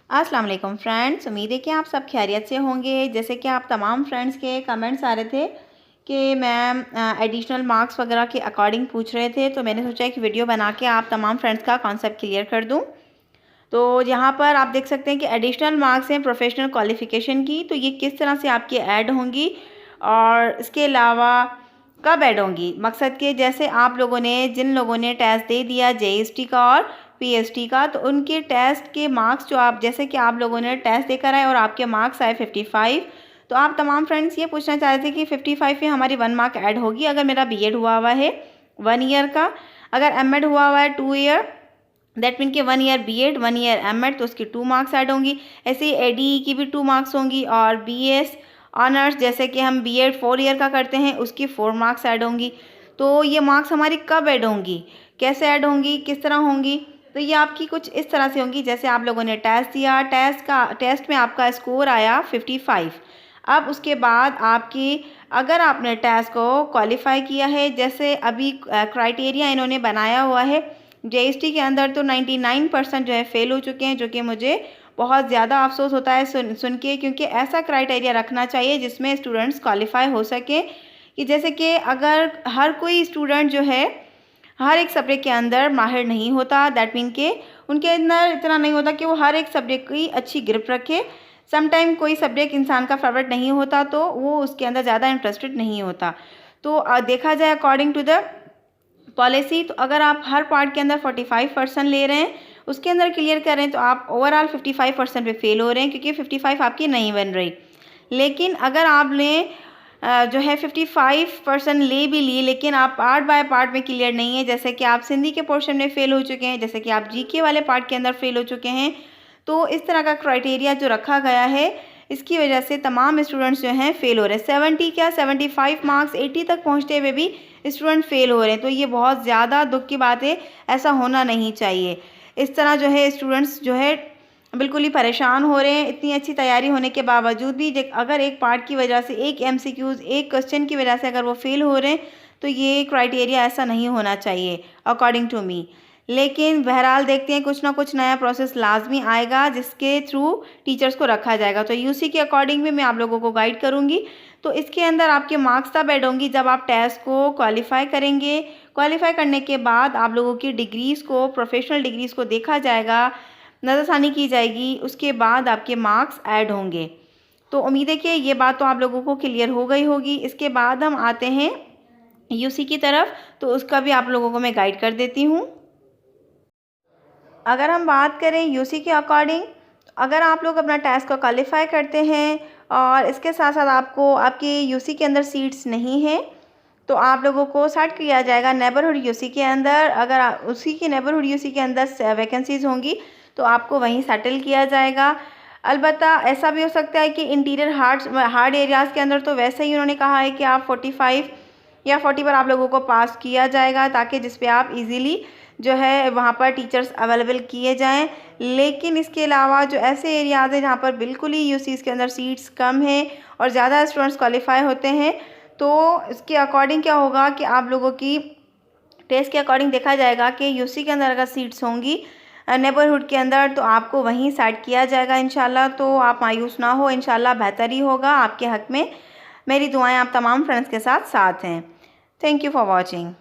अस्सलाम वालेकुम फ्रेंड्स, उम्मीद है कि आप सब खैरियत से होंगे। जैसे कि आप तमाम फ्रेंड्स के कमेंट्स आ रहे थे कि मैम एडिशनल मार्क्स वगैरह के अकॉर्डिंग पूछ रहे थे, तो मैंने सोचा कि वीडियो बना के आप तमाम फ्रेंड्स का कॉन्सेप्ट क्लियर कर दूं। तो यहाँ पर आप देख सकते हैं कि एडिशनल मार्क्स हैं प्रोफेशनल क्वालिफ़िकेशन की, तो ये किस तरह से आपकी ऐड होंगी और इसके अलावा कब ऐड होंगी। मकसद के जैसे आप लोगों ने जिन लोगों ने टेस्ट दे दिया जेईएसटी का और पीएसटी का, तो उनके टेस्ट के मार्क्स जो आप जैसे कि आप लोगों ने टेस्ट देकर आए और आपके मार्क्स आए 55, तो आप तमाम फ्रेंड्स ये पूछना चाह रहे थे कि 55 में हमारी 1 मार्क ऐड होगी अगर मेरा बीएड हुआ हुआ है 1 ईयर का, अगर एमएड हुआ हुआ है 2 ईयर, दैट मीन कि 1 ईयर बीएड 1 ईयर एमएड, तो उसकी 2 मार्क्स ऐड होंगी। ऐसे ही एडीई की भी 2 मार्क्स होंगी और बीएस ऑनर्स जैसे कि हम बीएड 4 ईयर का करते हैं उसकी 4 मार्क्स ऐड होंगी। तो ये मार्क्स हमारी कब ऐड होंगी, कैसे ऐड होंगी, किस तरह होंगी, तो ये आपकी कुछ इस तरह से होंगी। जैसे आप लोगों ने टेस्ट दिया, टेस्ट में आपका स्कोर आया 55। अब उसके बाद आपकी अगर आपने टेस्ट को क्वालिफाई किया है, जैसे अभी क्राइटेरिया इन्होंने बनाया हुआ है जेईएसटी के अंदर, तो 99% जो है फेल हो चुके हैं, जो कि मुझे बहुत ज़्यादा अफसोस होता है सुन के, क्योंकि ऐसा क्राइटेरिया रखना चाहिए जिसमें स्टूडेंट्स क्वालिफाई हो सके। कि जैसे कि अगर हर कोई स्टूडेंट जो है हर एक सब्जेक्ट के अंदर माहिर नहीं होता, दैट मीन के उनके अंदर इतना नहीं होता कि वो हर एक सब्जेक्ट की अच्छी ग्रिप रखे। समटाइम कोई सब्जेक्ट इंसान का फेवरेट नहीं होता तो वो उसके अंदर ज़्यादा इंटरेस्टेड नहीं होता। तो देखा जाए अकॉर्डिंग टू द पॉलिसी, तो अगर आप हर पार्ट के अंदर 45% ले रहे हैं, उसके अंदर क्लियर कर रहे हैं, तो आप ओवरऑल 55% पे फेल हो रहे हैं, क्योंकि 55 आपकी नहीं बन रही। लेकिन अगर आपने जो है 55% ले भी लिए, लेकिन आप पार्ट बाय पार्ट में क्लियर नहीं है, जैसे कि आप सिंधी के पोर्शन में फ़ेल हो चुके हैं, जैसे कि आप जीके वाले पार्ट के अंदर फ़ेल हो चुके हैं, तो इस तरह का क्राइटेरिया जो रखा गया है, इसकी वजह से तमाम स्टूडेंट्स जो हैं फ़ेल हो रहे हैं। 70 क्या 75 मार्क्स 80 तक पहुँचते हुए भी स्टूडेंट फ़ेल हो रहे हैं, तो ये बहुत ज़्यादा दुख की बात है, ऐसा होना नहीं चाहिए। इस तरह जो है स्टूडेंट्स जो है बिल्कुल ही परेशान हो रहे हैं। इतनी अच्छी तैयारी होने के बावजूद भी अगर एक पार्ट की वजह से, एक एमसीक्यूज़, एक क्वेश्चन की वजह से अगर वो फेल हो रहे हैं, तो ये क्राइटेरिया ऐसा नहीं होना चाहिए अकॉर्डिंग टू मी। लेकिन बहरहाल देखते हैं, कुछ ना कुछ नया प्रोसेस लाजमी आएगा जिसके थ्रू टीचर्स को रखा जाएगा। तो यूसी के अकॉर्डिंग भी मैं आप लोगों को गाइड करूँगी। तो इसके अंदर आपके मार्क्स तब ऐड होंगी जब आप टेस्ट को क्वालिफाई करेंगे। क्वालिफाई करने के बाद आप लोगों की डिग्रीज़ को, प्रोफेशनल डिग्रीज़ को देखा जाएगा, नज़रसानी की जाएगी, उसके बाद आपके मार्क्स ऐड होंगे। तो उम्मीद है कि ये बात तो आप लोगों को क्लियर हो गई होगी। इसके बाद हम आते हैं यूसी की तरफ, तो उसका भी आप लोगों को मैं गाइड कर देती हूँ। अगर हम बात करें यूसी के अकॉर्डिंग, अगर आप लोग अपना टेस्ट को क्वालिफाई करते हैं और इसके साथ साथ आपको आपकी यूसी के अंदर सीट्स नहीं हैं, तो आप लोगों को सेट किया जाएगा नेबरहुड यूसी के अंदर। अगर उसी की नेबरहुड यूसी के अंदर वैकेंसीज़ होंगी तो आपको वहीं सेटल किया जाएगा। अलबत्ता ऐसा भी हो सकता है कि इंटीरियर हार्ड एरियाज़ के अंदर, तो वैसे ही उन्होंने कहा है कि आप 45 या 40 पर आप लोगों को पास किया जाएगा, ताकि जिस पे आप इजीली जो है वहाँ पर टीचर्स अवेलेबल किए जाएं। लेकिन इसके अलावा जो ऐसे एरियाज़ हैं जहाँ पर बिल्कुल ही यूसीज़ के अंदर सीट्स कम हैं और ज़्यादा स्टूडेंट्स क्वालिफाई होते हैं, तो इसके अकॉर्डिंग क्या होगा कि आप लोगों की टेस्ट के अकॉर्डिंग देखा जाएगा कि यूसी के अंदर अगर सीट्स होंगी नेबरहुड के अंदर, तो आपको वहीं सेट किया जाएगा इंशाल्लाह। तो आप मायूस ना हो, इंशाल्लाह बेहतर ही होगा आपके हक़ में। मेरी दुआएं आप तमाम फ्रेंड्स के साथ हैं। Thank you for watching.